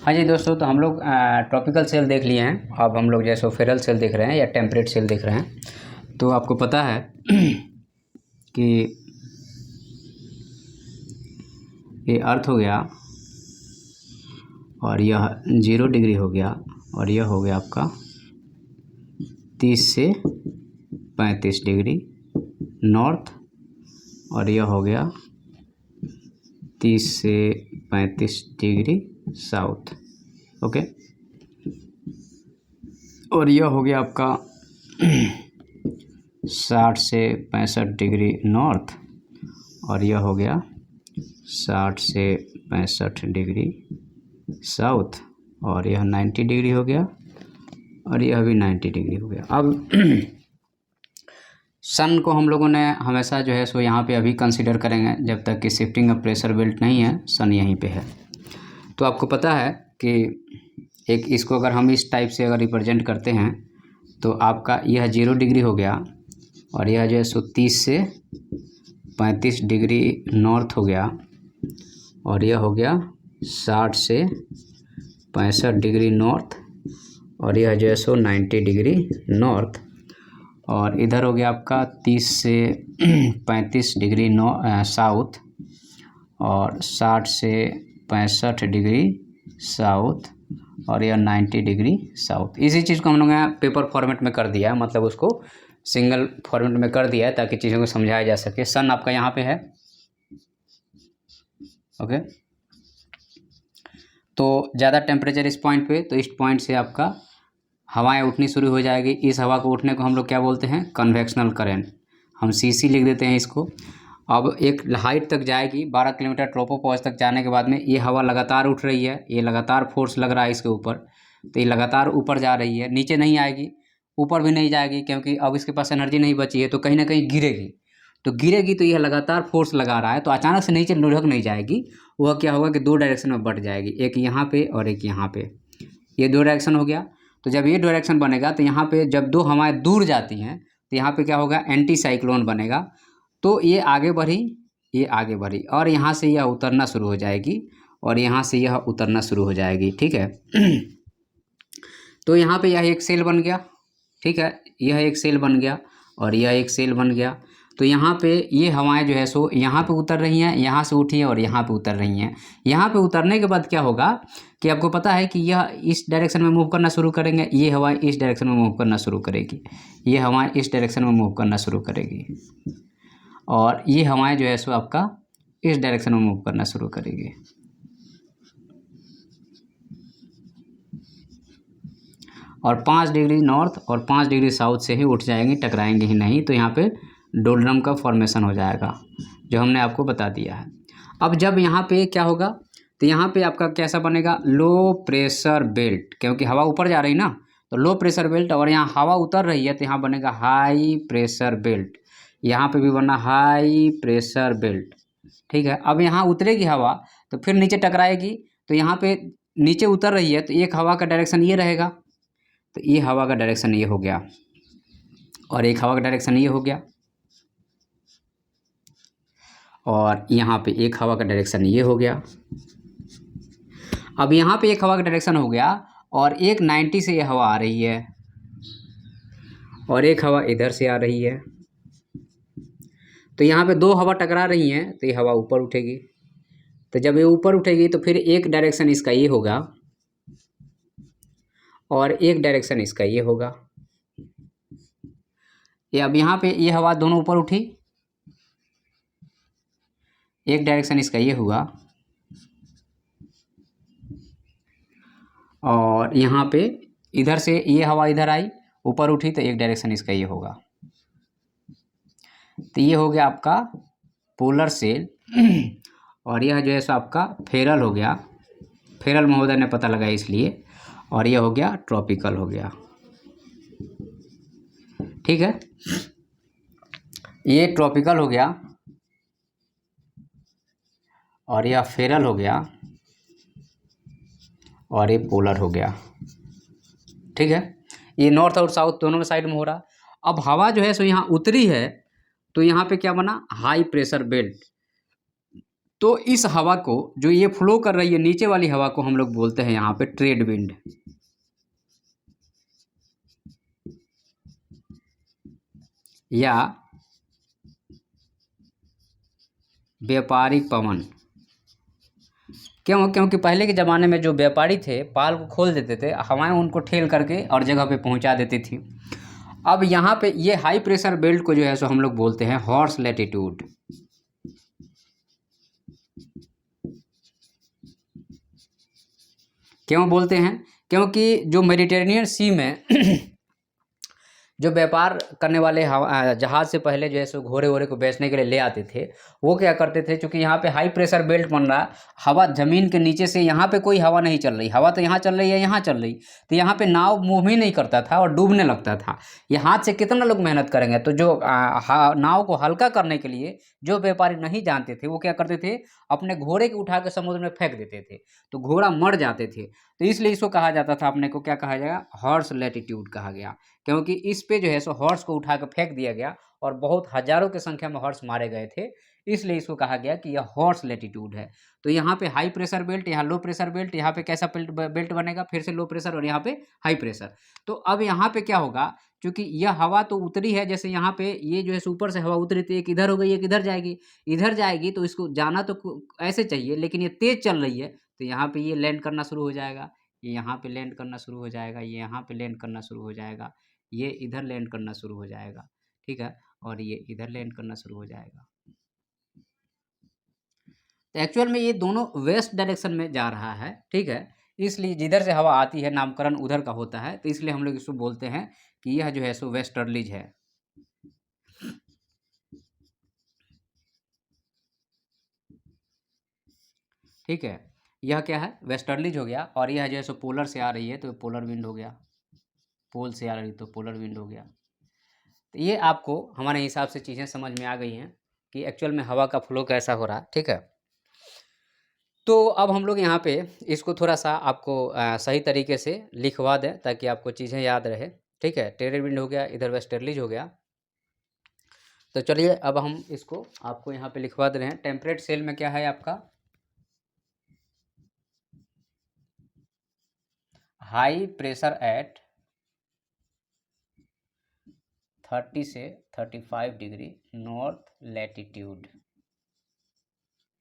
हाँ जी दोस्तों, तो हम लोग ट्रॉपिकल सेल देख लिए हैं। अब हम लोग जैसे फेरल सेल देख रहे हैं या टेम्परेट सेल देख रहे हैं। तो आपको पता है कि ये अर्थ हो गया और यह 0 डिग्री हो गया और यह हो गया आपका 30 से 35 डिग्री नॉर्थ और यह हो गया 30 से 35 डिग्री साउथ। ओके, और यह हो गया आपका 60 से 65 डिग्री नॉर्थ और यह हो गया 60 से 65 डिग्री साउथ और यह 90 डिग्री हो गया और यह भी 90 डिग्री हो गया। अब सन को हम लोगों ने हमेशा जो है सो यहाँ पे अभी कंसीडर करेंगे जब तक कि शिफ्टिंग ऑफ प्रेशर बेल्ट नहीं है, सन यहीं पे है। तो आपको पता है कि एक इसको अगर हम इस टाइप से अगर रिप्रेजेंट करते हैं तो आपका यह 0 डिग्री हो गया और यह जो है सो 30 से 35 डिग्री नॉर्थ हो गया और यह हो गया 60 से 65 डिग्री नॉर्थ और यह जो है सो 90 डिग्री नॉर्थ और इधर हो गया आपका 30 से 35 डिग्री साउथ और 60 से 65 डिग्री साउथ और यह 90 डिग्री साउथ। इसी चीज़ को हम लोग यहाँ पेपर फॉर्मेट में कर दिया है, मतलब उसको सिंगल फॉर्मेट में कर दिया है ताकि चीज़ों को समझाया जा सके। सन आपका यहाँ पे है। ओके, तो ज़्यादा टेम्परेचर इस पॉइंट पे, तो इस पॉइंट से आपका हवाएं उठनी शुरू हो जाएगी। इस हवा को उठने को हम लोग क्या बोलते हैं? Convectional current. हम सीसी लिख देते हैं इसको। अब एक हाइट तक जाएगी, 12 किलोमीटर ट्रोपोपॉज तक जाने के बाद में ये हवा लगातार उठ रही है, ये लगातार फोर्स लग रहा है इसके ऊपर, तो ये लगातार ऊपर जा रही है, नीचे नहीं आएगी, ऊपर भी नहीं जाएगी क्योंकि अब इसके पास एनर्जी नहीं बची है, तो कहीं ना कहीं गिरेगी। तो गिरेगी तो यह लगातार फोर्स लगा रहा है, तो अचानक से नीचे लुढ़क नहीं जाएगी। वह क्या होगा कि 2 डायरेक्शन में बढ़ जाएगी, एक यहाँ पे और एक यहाँ पे। ये 2 डायरेक्शन हो गया। तो जब ये डायरेक्शन बनेगा तो यहाँ पे जब 2 हवाएं दूर जाती हैं तो यहाँ पे क्या होगा? एंटी साइक्लोन बनेगा। तो ये आगे बढ़ी, ये आगे बढ़ी और यहाँ से यह उतरना शुरू हो जाएगी और यहाँ से यह उतरना शुरू हो जाएगी। ठीक है। तो यहाँ पे यह एक सेल बन गया। ठीक है, यह एक सेल बन गया और यह एक सेल बन गया। तो यहाँ पे ये हवाएं जो है सो यहाँ पे उतर रही हैं, यहाँ से उठी हैं और यहाँ पे उतर रही हैं। यहाँ पे उतरने के बाद क्या होगा कि आपको पता है कि यह इस डायरेक्शन में मूव करना शुरू करेंगे, ये हवाएं इस डायरेक्शन में मूव करना शुरू करेगी, ये हवाएं इस डायरेक्शन में मूव करना शुरू करेगी और ये हवाएं जो है सो आपका इस डायरेक्शन में मूव करना शुरू करेगी। और 5 डिग्री नॉर्थ और 5 डिग्री साउथ से ही उठ जाएंगी, टकराएंगे ही नहीं। तो यहाँ पे डोलड्रम का फॉर्मेशन हो जाएगा, जो हमने आपको बता दिया है। अब जब यहाँ पे क्या होगा तो यहाँ पे आपका कैसा बनेगा? लो प्रेशर बेल्ट, क्योंकि हवा ऊपर जा रही ना, तो लो प्रेशर बेल्ट। और यहाँ हवा उतर रही है तो यहाँ बनेगा हाई प्रेशर बेल्ट। यहाँ पे भी बना हाई प्रेशर बेल्ट। ठीक है। अब यहाँ उतरेगी हवा तो फिर नीचे टकराएगी, तो यहाँ पे नीचे उतर रही है तो एक हवा का डायरेक्शन ये रहेगा, तो ये हवा का डायरेक्शन ये हो गया और एक हवा का डायरेक्शन ये हो गया और यहाँ पे एक हवा का डायरेक्शन ये हो गया। अब यहाँ पे एक हवा का डायरेक्शन हो गया और एक 90 से ये हवा आ रही है और एक हवा इधर से आ रही है। तो यहाँ पे 2 हवा टकरा रही हैं तो ये हवा ऊपर उठेगी। तो जब ये ऊपर उठेगी तो फिर एक डायरेक्शन इसका ये होगा और एक डायरेक्शन इसका ये होगा। ये अब यहाँ पे ये हवा दोनों ऊपर उठी, एक डायरेक्शन इसका ये हुआ और यहाँ पे इधर से ये हवा इधर आई, ऊपर उठी, तो एक डायरेक्शन इसका ये होगा। तो ये हो गया आपका पोलर सेल और यह जो है सो आपका फेरल हो गया। फेरल महोदय ने पता लगाया इसलिए। और यह हो गया ट्रॉपिकल हो गया। ठीक है, ये ट्रॉपिकल हो गया और यह फेरल हो गया और ये पोलर हो गया। ठीक है, ये नॉर्थ और साउथ दोनों में साइड में हो रहा। अब हवा जो है सो यहाँ उतरी है तो यहाँ पे क्या बना? High pressure belt. तो इस हवा को जो ये फ्लो कर रही है नीचे वाली हवा को हम लोग बोलते हैं यहाँ पे ट्रेड विंड, या व्यापारिक पवन। क्यों? क्योंकि पहले के ज़माने में जो व्यापारी थे पाल को खोल देते थे, हवाएं उनको ठेल करके और जगह पे पहुंचा देती थी। अब यहाँ पे ये हाई प्रेशर बेल्ट को जो है सो हम लोग बोलते हैं हॉर्स लैटिट्यूड। क्यों बोलते हैं? क्योंकि जो मेडिटेरेनियन सी में जो व्यापार करने वाले जहाज़ से पहले जो है सो घोड़े वोड़े को बेचने के लिए ले आते थे, वो क्या करते थे, चूँकि यहाँ पे हाई प्रेशर बेल्ट बन रहा, हवा ज़मीन के नीचे से यहाँ पे कोई हवा नहीं चल रही, हवा तो यहाँ चल रही है, यहाँ चल रही, तो यहाँ पे नाव मूव ही नहीं करता था और डूबने लगता था। ये हाथ से कितना लोग मेहनत करेंगे? तो जो नाव को हल्का करने के लिए जो व्यापारी नहीं जानते थे, वो क्या करते थे, अपने घोड़े को उठा के समुद्र में फेंक देते थे, तो घोड़ा मर जाते थे। तो इसलिए इसको कहा जाता था, अपने को क्या कहा जाएगा, हॉर्स लैटिट्यूड कहा गया। क्योंकि इस पे जो है सो हॉर्स को उठा के फेंक दिया गया और बहुत हजारों की संख्या में हॉर्स मारे गए थे, इसलिए इसको कहा गया कि यह हॉर्स लैटिट्यूड है। तो यहाँ पे हाई प्रेशर बेल्ट, यहाँ लो प्रेशर बेल्ट, यहाँ पे कैसा बेल्ट बनेगा, फिर से लो प्रेशर और यहाँ पे हाई प्रेशर। तो अब यहाँ पे क्या होगा, क्योंकि यह हवा तो उतरी है, जैसे यहाँ पे ये जो है ऊपर से हवा उतरी थी, एक इधर हो गई एक इधर जाएगी, इधर जाएगी तो इसको जाना तो ऐसे चाहिए, लेकिन ये तेज चल रही है, तो यहाँ पे ये लैंड करना शुरू हो जाएगा, ये यहाँ पे लैंड करना शुरू हो जाएगा, ये यहाँ पे लैंड करना शुरू हो जाएगा, ये इधर लैंड करना शुरू हो जाएगा, ठीक है, और ये इधर लैंड करना शुरू हो जाएगा। तो एक्चुअल में ये दोनों वेस्ट डायरेक्शन में जा रहा है, ठीक है, इसलिए जिधर से हवा आती है नामकरण उधर का होता है, तो इसलिए हम लोग इसको बोलते हैं कि यह जो है सो वेस्टर्लीज है। ठीक है, यह क्या है, वेस्टर्लीज हो गया, और यह जो है सो पोलर से आ रही है तो पोलर विंड हो गया, पोल से आ रही तो पोलर विंड हो गया। तो ये आपको हमारे हिसाब से चीज़ें समझ में आ गई हैं कि एक्चुअल में हवा का फ्लो कैसा हो रहा है, ठीक है। तो अब हम लोग यहाँ पे इसको थोड़ा सा आपको सही तरीके से लिखवा दें ताकि आपको चीज़ें याद रहे, ठीक है। टेरेड विंड हो गया, इधर वेस्टर्लीज हो गया। तो चलिए अब हम इसको आपको यहाँ पे लिखवा दे रहे हैं। टेम्परेट सेल में क्या है आपका, हाई प्रेशर एट 30 से 35 degree north latitude,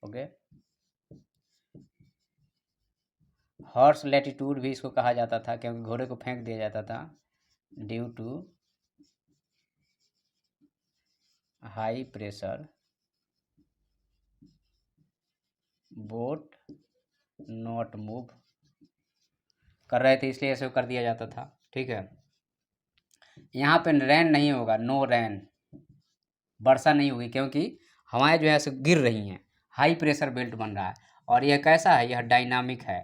okay. Horse latitude भी इसको कहा जाता था क्योंकि घोड़े को फेंक दिया जाता था, due to high pressure boat not move कर रहे थे, इसलिए ऐसे कर दिया जाता था, ठीक है। यहाँ पे रैन नहीं होगा, नो रैन, वर्षा नहीं होगी क्योंकि हवाएं जो है सो गिर रही हैं, हाई प्रेशर बेल्ट बन रहा है। और यह कैसा है, यह डायनामिक है,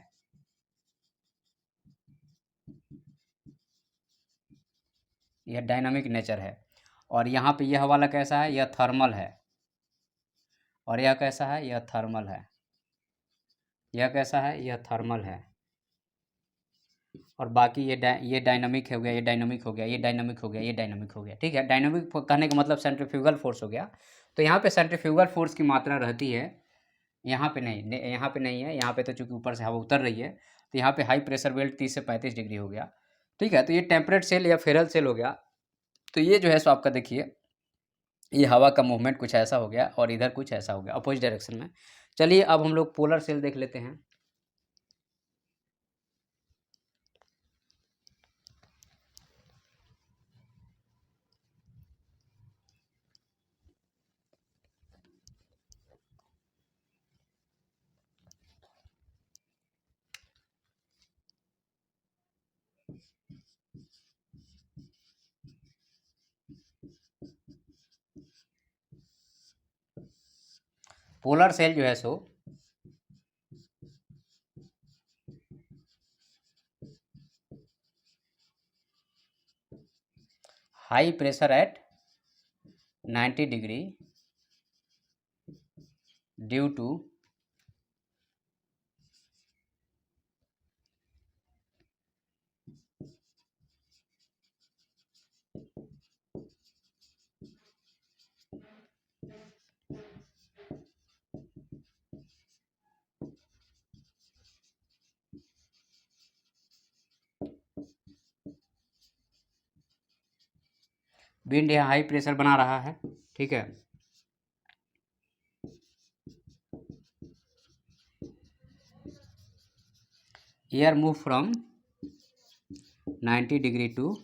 यह डायनामिक नेचर है। और यहाँ पे यह वाला कैसा है, यह थर्मल है, और यह कैसा है, यह थर्मल है, यह कैसा है, यह थर्मल है। और बाकी ये डायनामिक हो गया, ये डायनामिक हो गया, ये डायनामिक हो गया, ये डायनामिक हो गया, ठीक है। डायनामिक कहने का मतलब सेंट्रीफ्यूगल फोर्स हो गया। तो यहाँ पे सेंट्रीफ्यूगल फोर्स की मात्रा रहती है, यहाँ पे नहीं, यहाँ पे नहीं है, यहाँ पे तो चूंकि ऊपर से हवा उतर रही है, तो यहाँ पे हाई प्रेशर बेल्ट 30 से 35 डिग्री हो गया, ठीक है। तो ये टेम्परेट सेल या फेरल सेल हो गया। तो ये जो है सो आपका देखिए, ये हवा का मूवमेंट कुछ ऐसा हो गया और इधर कुछ ऐसा हो गया अपोजिट डायरेक्शन में। चलिए अब हम लोग पोलर सेल देख लेते हैं। पोलर सेल जो है so high pressure at 90 degree due to wind यहाँ हाई प्रेशर बना रहा है, ठीक है। Air move from 90 degree to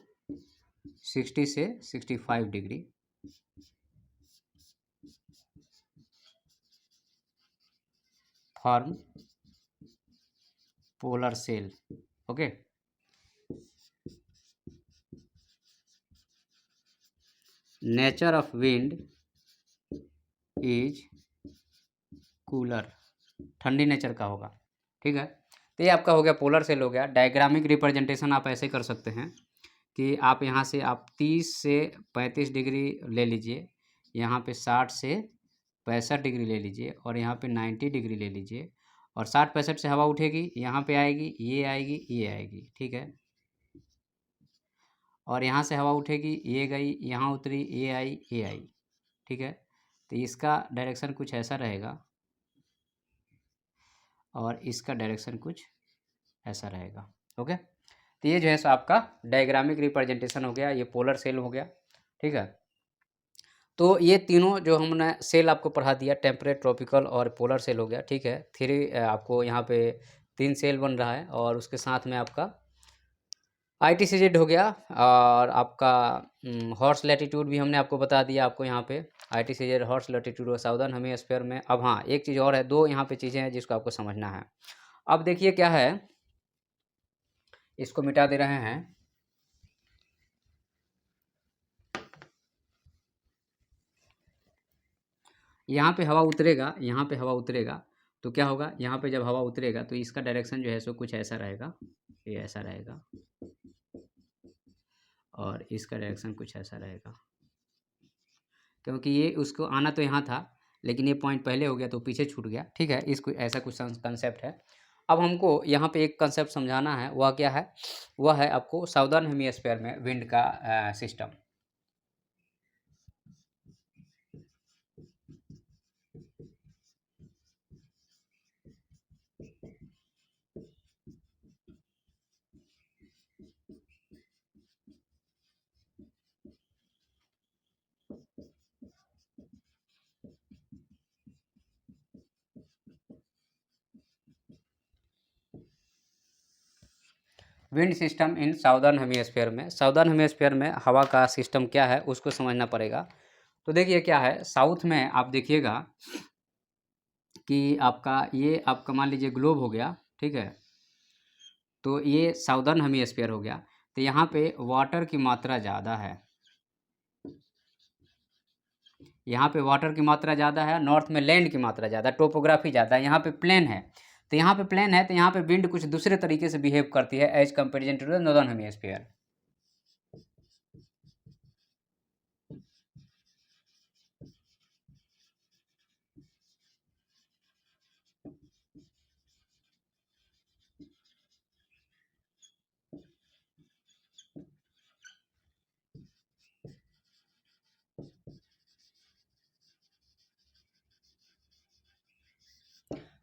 60 से 65 degree, form polar cell, okay. Nature of wind is cooler, ठंडी नेचर का होगा, ठीक है। तो ये आपका हो गया पोलर सेल हो गया। डायग्रामिक रिप्रेजेंटेशन आप ऐसे कर सकते हैं कि आप यहाँ से आप 30 से 35 डिग्री ले लीजिए, यहाँ पे 60 से 65 डिग्री ले लीजिए, और यहाँ पे 90 डिग्री ले लीजिए, और 60-65 से हवा उठेगी, यहाँ पे आएगी, ये आएगी, ये आएगी, ठीक है। और यहाँ से हवा उठेगी, ये गई, यहाँ उतरी, ये आई, ये आई, ठीक है। तो इसका डायरेक्शन कुछ ऐसा रहेगा और इसका डायरेक्शन कुछ ऐसा रहेगा, ओके। तो ये जो है सो आपका डायग्रामिक रिप्रेजेंटेशन हो गया, ये पोलर सेल हो गया, ठीक है। तो ये तीनों जो हमने सेल आपको पढ़ा दिया, टेम्परेट, ट्रॉपिकल और पोलर सेल हो गया, ठीक है। थ्री आपको यहाँ पे 3 सेल बन रहा है, और उसके साथ में आपका ITCZ हो गया, और आपका हॉर्स लैटिट्यूड भी हमने आपको बता दिया आपको यहाँ पे। ITCZ horse latitude southern hemisphere में। अब हाँ, एक चीज़ और है, 2 यहाँ पे चीज़ें हैं जिसको आपको समझना है। अब देखिए क्या है, इसको मिटा दे रहे हैं। यहाँ पे हवा उतरेगा, यहाँ पे हवा उतरेगा, तो क्या होगा, यहाँ पे जब हवा उतरेगा तो इसका डायरेक्शन जो है सो कुछ ऐसा रहेगा, ये ऐसा रहेगा, और इसका डायरेक्शन कुछ ऐसा रहेगा, क्योंकि ये उसको आना तो यहाँ था, लेकिन ये पॉइंट पहले हो गया तो पीछे छूट गया, ठीक है। इसको ऐसा कुछ कंसेप्ट है। अब हमको यहाँ पे एक कंसेप्ट समझाना है, वह क्या है, वह है आपको साउदर्न हेमिस्फीयर में विंड का system. Wind system in southern hemisphere में, साउदर्न हेमिस्फीयर में हवा का सिस्टम क्या है उसको समझना पड़ेगा। तो देखिए क्या है, साउथ में आप देखिएगा कि आपका मान लीजिए ग्लोब हो गया, ठीक है। तो ये साउदर्न हेमिस्फीयर हो गया, तो यहाँ पे वाटर की मात्रा ज़्यादा है, यहाँ पे वाटर की मात्रा ज़्यादा है, नॉर्थ में लैंड की मात्रा ज़्यादा, टोपोग्राफी ज़्यादा है, यहाँ पे प्लेन है। तो यहाँ पे प्लेन है, तो यहाँ पे विंड कुछ दूसरे तरीके से बिहेव करती है as comparison to the northern hemisphere.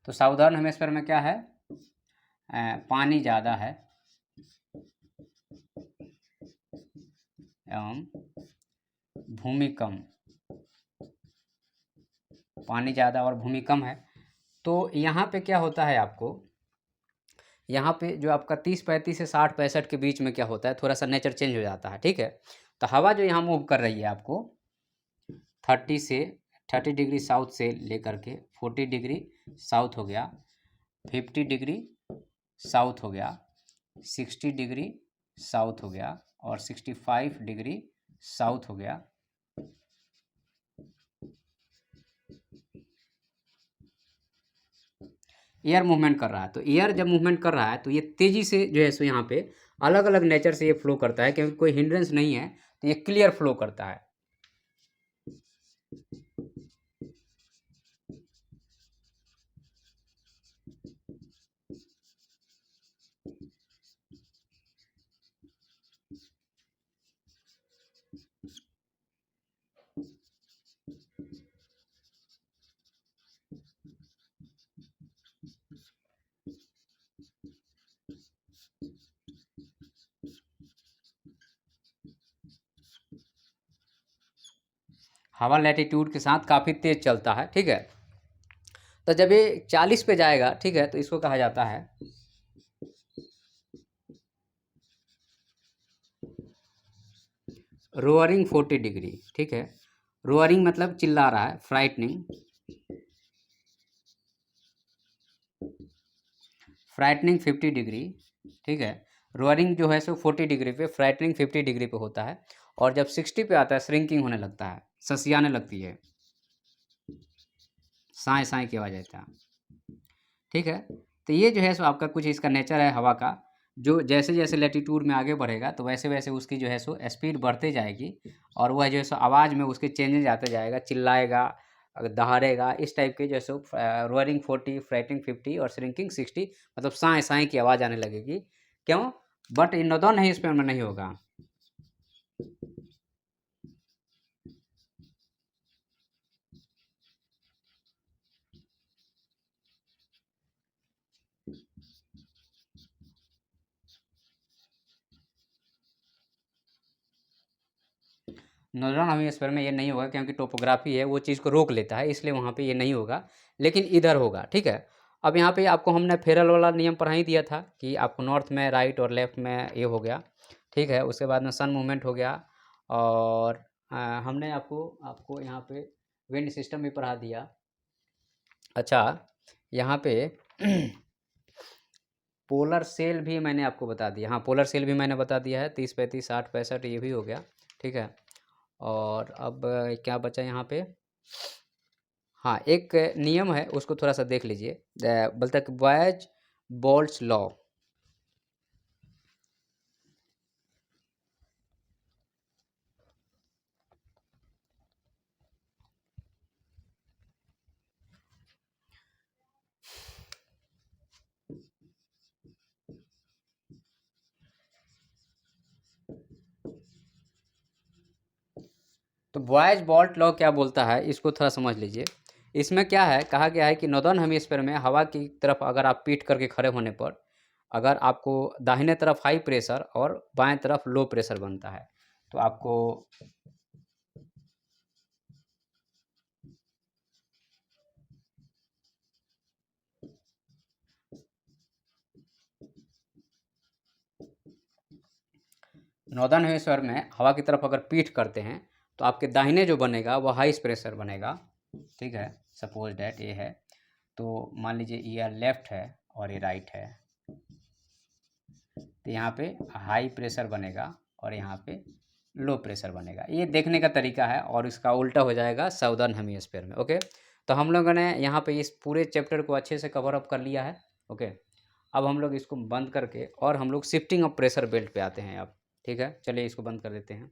तो साउदर्न हेमिस्फीयर में क्या है, पानी ज़्यादा है एवं भूमि कम, पानी ज़्यादा और भूमि कम है। तो यहाँ पे क्या होता है आपको, यहाँ पे जो आपका 30-35 से 60-65 के बीच में क्या होता है, थोड़ा सा नेचर चेंज हो जाता है, ठीक है। तो हवा जो यहाँ मूव कर रही है आपको 30 डिग्री साउथ से लेकर के 40 डिग्री साउथ हो गया, 50 डिग्री साउथ हो गया, 60 डिग्री साउथ हो गया, और 65 डिग्री साउथ हो गया। एयर मूवमेंट कर रहा है, तो एयर जब मूवमेंट कर रहा है तो ये तेज़ी से जो है सो यहाँ पे अलग अलग नेचर से ये फ्लो करता है, क्योंकि कोई हिंड्रेंस नहीं है, तो ये क्लियर फ्लो करता है। हवा लैटिट्यूड के साथ काफ़ी तेज़ चलता है, ठीक है। तो जब ये 40 पे जाएगा, ठीक है, तो इसको कहा जाता है रोअरिंग 40 डिग्री, ठीक है। रोअरिंग मतलब चिल्ला रहा है, फ्राइटनिंग, फ्राइटनिंग 50 डिग्री, ठीक है। रोअरिंग जो है सो 40 डिग्री पे, फ्राइटनिंग 50 डिग्री पे होता है। और जब 60 पे आता है श्रिंकिंग होने लगता है, ससियाने लगती है, साए साए की आवाज़ आता है, ठीक है। तो ये जो है सो आपका कुछ इसका नेचर है हवा का। जो जैसे जैसे लैटिट्यूड में आगे बढ़ेगा तो वैसे वैसे उसकी जो है सो स्पीड बढ़ते जाएगी, और वह जो है सो आवाज़ में उसके चेंजेज आते जाएगा, चिल्लाएगा, दहाड़ेगा, इस टाइप के जो है सो रोअरिंग 40, फ्राइटिंग 50 और श्रिंकिंग 60, मतलब साए साए की आवाज़ आने लगेगी। क्यों? बट इन नॉर्दर्न हेमिस्फीयर में नहीं होगा। नॉर्दर्न हेमिस्फीयर में ये नहीं होगा, क्योंकि टोपोग्राफी है वो चीज़ को रोक लेता है, इसलिए वहाँ पे ये नहीं होगा, लेकिन इधर होगा, ठीक है। अब यहाँ पे आपको हमने फेरल वाला नियम पढ़ा ही दिया था कि आपको नॉर्थ में राइट और लेफ्ट में ये हो गया, ठीक है। उसके बाद में सन मूवमेंट हो गया, और हमने आपको आपको यहाँ पे विंड सिस्टम भी पढ़ा दिया। अच्छा, यहाँ पे पोलर सेल भी मैंने आपको बता दिया, हाँ पोलर सेल भी मैंने बता दिया है, 30, 35, 60, 65 ये भी हो गया, ठीक है। और अब क्या बचा यहाँ पे? हाँ, एक नियम है उसको थोड़ा सा देख लीजिए, बोलता है कि बॉयज बोल्ट्स लॉ। तो बॉयज बोल्ट लॉ क्या बोलता है, इसको थोड़ा समझ लीजिए। इसमें क्या है, कहा गया है कि नॉर्दर्न हेमिस्फीयर में हवा की तरफ अगर आप पीठ करके खड़े होने पर, अगर आपको दाहिने तरफ हाई प्रेशर और बाएं तरफ लो प्रेशर बनता है, तो आपको नॉर्दर्न हेमिस्फीयर में हवा की तरफ अगर पीठ करते हैं तो आपके दाहिने जो बनेगा वो हाई प्रेशर बनेगा, ठीक है। सपोज डैट ये है, तो मान लीजिए ये लेफ्ट है और ये राइट है, तो यहाँ पे हाई प्रेशर बनेगा और यहाँ पे लो प्रेशर बनेगा। ये देखने का तरीका है, और इसका उल्टा हो जाएगा साउदर्न हेमिस्फीयर में, ओके। तो हम लोगों ने यहाँ पे इस पूरे चैप्टर को अच्छे से कवर अप कर लिया है, ओके। अब हम लोग इसको बंद करके और हम लोग शिफ्टिंग ऑफ प्रेशर बेल्ट पे आते हैं अब, ठीक है। चलिए इसको बंद कर देते हैं।